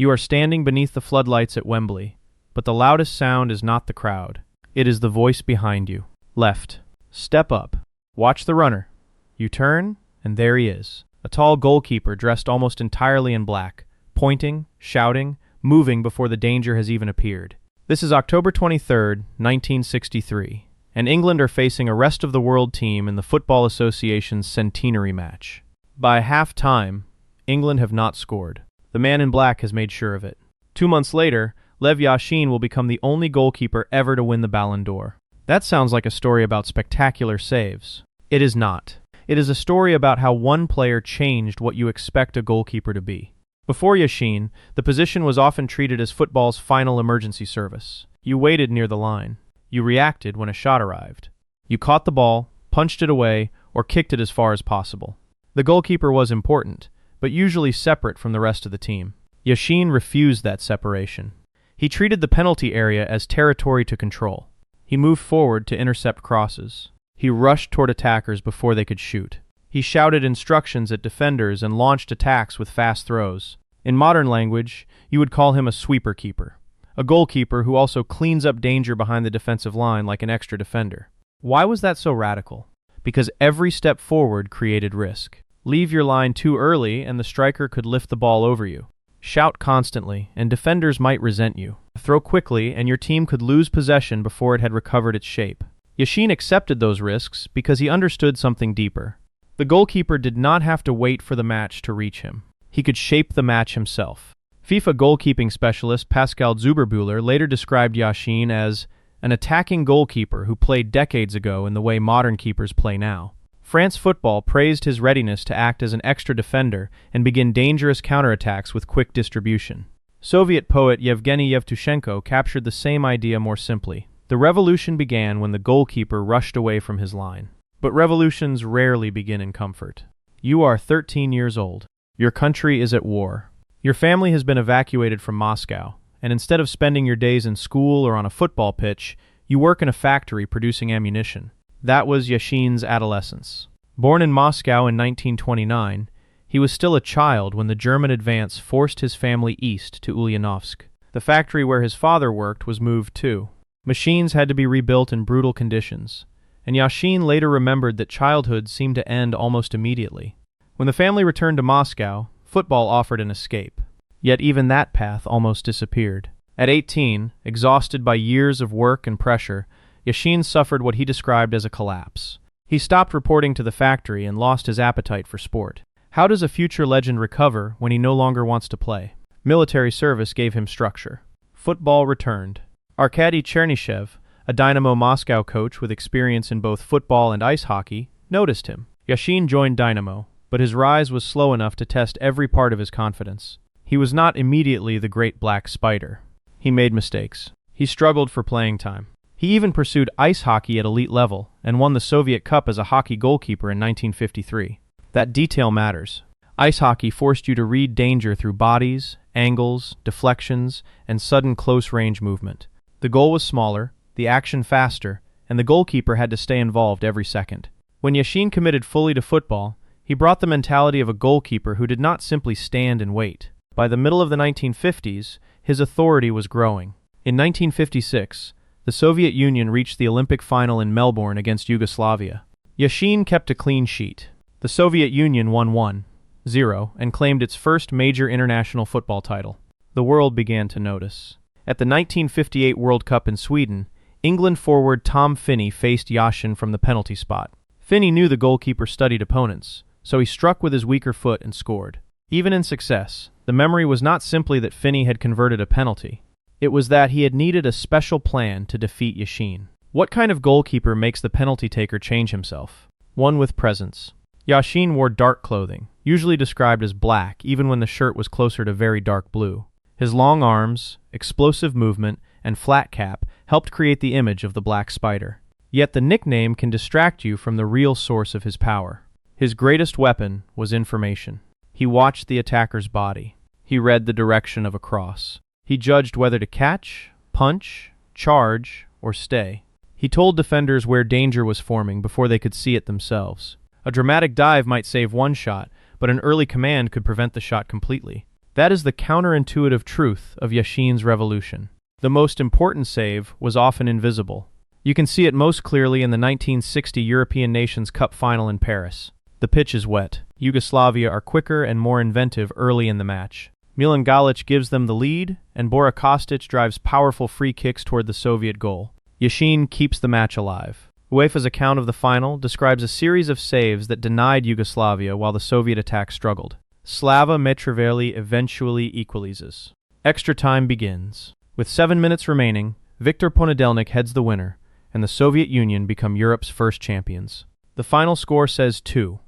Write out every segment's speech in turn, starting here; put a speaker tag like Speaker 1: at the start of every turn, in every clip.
Speaker 1: You are standing beneath the floodlights at Wembley, but the loudest sound is not the crowd. It is the voice behind you. Left. Step up. Watch the runner. You turn, and there he is. A tall goalkeeper dressed almost entirely in black, pointing, shouting, moving before the danger has even appeared. This is October 23rd, 1963, and England are facing a rest-of-the-world team in the Football Association's centenary match. By half-time, England have not scored. The man in black has made sure of it. 2 months later, Lev Yashin will become the only goalkeeper ever to win the Ballon d'Or. That sounds like a story about spectacular saves. It is not. It is a story about how one player changed what you expect a goalkeeper to be. Before Yashin, the position was often treated as football's final emergency service. You waited near the line. You reacted when a shot arrived. You caught the ball, punched it away, or kicked it as far as possible. The goalkeeper was important, but usually separate from the rest of the team. Yashin refused that separation. He treated the penalty area as territory to control. He moved forward to intercept crosses. He rushed toward attackers before they could shoot. He shouted instructions at defenders and launched attacks with fast throws. In modern language, you would call him a sweeper keeper, a goalkeeper who also cleans up danger behind the defensive line like an extra defender. Why was that so radical? Because every step forward created risk. Leave your line too early and the striker could lift the ball over you. Shout constantly, and defenders might resent you. Throw quickly, and your team could lose possession before it had recovered its shape. Yashin accepted those risks because he understood something deeper. The goalkeeper did not have to wait for the match to reach him. He could shape the match himself. FIFA goalkeeping specialist Pascal Zuberbühler later described Yashin as an attacking goalkeeper who played decades ago in the way modern keepers play now. France Football praised his readiness to act as an extra defender and begin dangerous counterattacks with quick distribution. Soviet poet Yevgeny Yevtushenko captured the same idea more simply. The revolution began when the goalkeeper rushed away from his line. But revolutions rarely begin in comfort. You are 13 years old. Your country is at war. Your family has been evacuated from Moscow, and instead of spending your days in school or on a football pitch, you work in a factory producing ammunition. That was Yashin's adolescence. Born in Moscow in 1929, he was still a child when the German advance forced his family east to Ulyanovsk. The factory where his father worked was moved too. Machines had to be rebuilt in brutal conditions, and Yashin later remembered that childhood seemed to end almost immediately. When the family returned to Moscow, football offered an escape. Yet even that path almost disappeared. At 18, exhausted by years of work and pressure, Yashin suffered what he described as a collapse. He stopped reporting to the factory and lost his appetite for sport. How does a future legend recover when he no longer wants to play? Military service gave him structure. Football returned. Arkady Chernyshев, a Dynamo Moscow coach with experience in both football and ice hockey, noticed him. Yashin joined Dynamo, but his rise was slow enough to test every part of his confidence. He was not immediately the great black spider. He made mistakes. He struggled for playing time. He even pursued ice hockey at elite level and won the Soviet Cup as a hockey goalkeeper in 1953. That detail matters. Ice hockey forced you to read danger through bodies, angles, deflections, and sudden close-range movement. The goal was smaller, the action faster, and the goalkeeper had to stay involved every second. When Yashin committed fully to football, he brought the mentality of a goalkeeper who did not simply stand and wait. By the middle of the 1950s, his authority was growing. In 1956, the Soviet Union reached the Olympic final in Melbourne against Yugoslavia. Yashin kept a clean sheet. The Soviet Union won 1-0 and claimed its first major international football title. The world began to notice. At the 1958 World Cup in Sweden, England forward Tom Finney faced Yashin from the penalty spot. Finney knew the goalkeeper studied opponents, so he struck with his weaker foot and scored. Even in success, the memory was not simply that Finney had converted a penalty. It was that he had needed a special plan to defeat Yashin. What kind of goalkeeper makes the penalty taker change himself? One with presence. Yashin wore dark clothing, usually described as black even when the shirt was closer to very dark blue. His long arms, explosive movement, and flat cap helped create the image of the black spider. Yet the nickname can distract you from the real source of his power. His greatest weapon was information. He watched the attacker's body. He read the direction of a cross. He judged whether to catch, punch, charge, or stay. He told defenders where danger was forming before they could see it themselves. A dramatic dive might save one shot, but an early command could prevent the shot completely. That is the counterintuitive truth of Yashin's revolution. The most important save was often invisible. You can see it most clearly in the 1960 European Nations Cup final in Paris. The pitch is wet. Yugoslavia are quicker and more inventive early in the match. Milan Galic gives them the lead, and Bora Kostic drives powerful free kicks toward the Soviet goal. Yashin keeps the match alive. UEFA's account of the final describes a series of saves that denied Yugoslavia while the Soviet attack struggled. Slava Mitrovica eventually equalizes. Extra time begins. With 7 minutes remaining, Viktor Ponedeljnik heads the winner, and the Soviet Union become Europe's first champions. The final score says 2-1.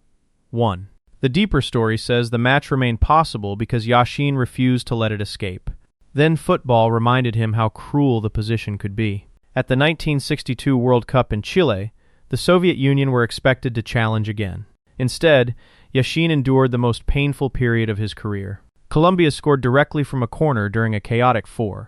Speaker 1: The deeper story says the match remained possible because Yashin refused to let it escape. Then football reminded him how cruel the position could be. At the 1962 World Cup in Chile, the Soviet Union were expected to challenge again. Instead, Yashin endured the most painful period of his career. Colombia scored directly from a corner during a chaotic 4-4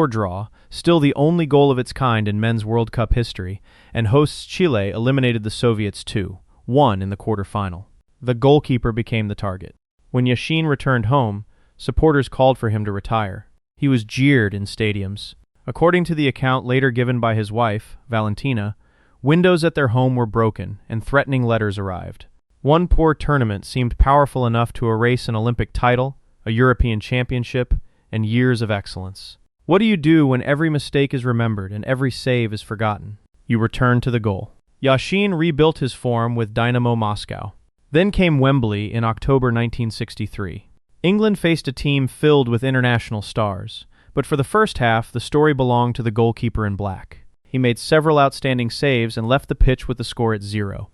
Speaker 1: draw, still the only goal of its kind in men's World Cup history, and hosts Chile eliminated the Soviets 2-1 in the quarterfinal. The goalkeeper became the target. When Yashin returned home, supporters called for him to retire. He was jeered in stadiums. According to the account later given by his wife, Valentina, windows at their home were broken and threatening letters arrived. One poor tournament seemed powerful enough to erase an Olympic title, a European championship, and years of excellence. What do you do when every mistake is remembered and every save is forgotten? You return to the goal. Yashin rebuilt his form with Dynamo Moscow. Then came Wembley in October 1963. England faced a team filled with international stars, but for the first half, the story belonged to the goalkeeper in black. He made several outstanding saves and left the pitch with the score at 0-0.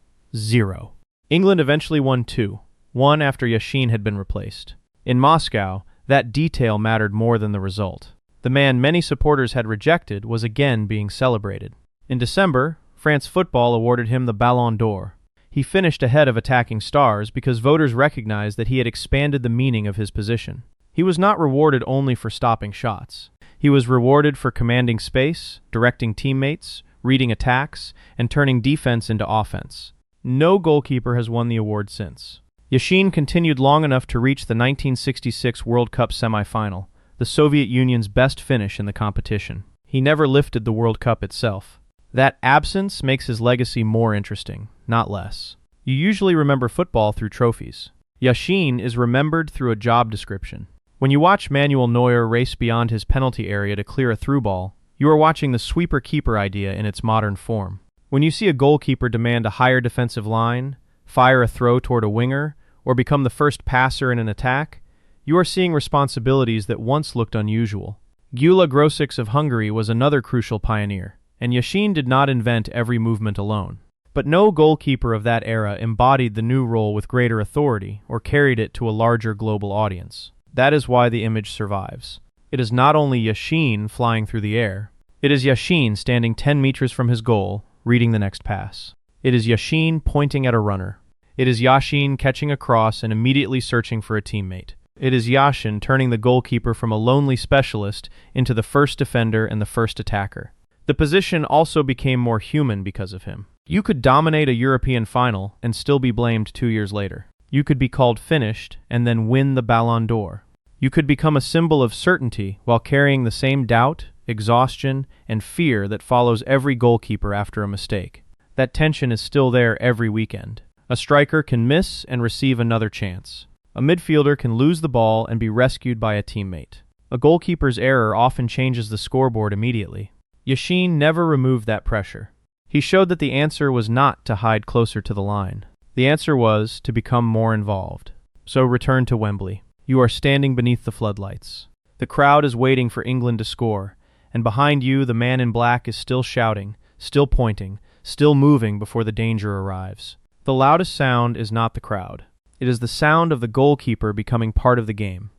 Speaker 1: England eventually won 2-1 after Yashin had been replaced. In Moscow, that detail mattered more than the result. The man many supporters had rejected was again being celebrated. In December, France Football awarded him the Ballon d'Or. He finished ahead of attacking stars because voters recognized that he had expanded the meaning of his position. He was not rewarded only for stopping shots. He was rewarded for commanding space, directing teammates, reading attacks, and turning defense into offense. No goalkeeper has won the award since. Yashin continued long enough to reach the 1966 World Cup semifinal, the Soviet Union's best finish in the competition. He never lifted the World Cup itself. That absence makes his legacy more interesting, not less. You usually remember football through trophies. Yashin is remembered through a job description. When you watch Manuel Neuer race beyond his penalty area to clear a through ball, you are watching the sweeper-keeper idea in its modern form. When you see a goalkeeper demand a higher defensive line, fire a throw toward a winger, or become the first passer in an attack, you are seeing responsibilities that once looked unusual. Gyula Grosics of Hungary was another crucial pioneer, and Yashin did not invent every movement alone. But no goalkeeper of that era embodied the new role with greater authority or carried it to a larger global audience. That is why the image survives. It is not only Yashin flying through the air. It is Yashin standing 10 meters from his goal, reading the next pass. It is Yashin pointing at a runner. It is Yashin catching a cross and immediately searching for a teammate. It is Yashin turning the goalkeeper from a lonely specialist into the first defender and the first attacker. The position also became more human because of him. You could dominate a European final and still be blamed 2 years later. You could be called finished and then win the Ballon d'Or. You could become a symbol of certainty while carrying the same doubt, exhaustion, and fear that follows every goalkeeper after a mistake. That tension is still there every weekend. A striker can miss and receive another chance. A midfielder can lose the ball and be rescued by a teammate. A goalkeeper's error often changes the scoreboard immediately. Yashin never removed that pressure. He showed that the answer was not to hide closer to the line. The answer was to become more involved. So return to Wembley. You are standing beneath the floodlights. The crowd is waiting for England to score, and behind you the man in black is still shouting, still pointing, still moving before the danger arrives. The loudest sound is not the crowd. It is the sound of the goalkeeper becoming part of the game.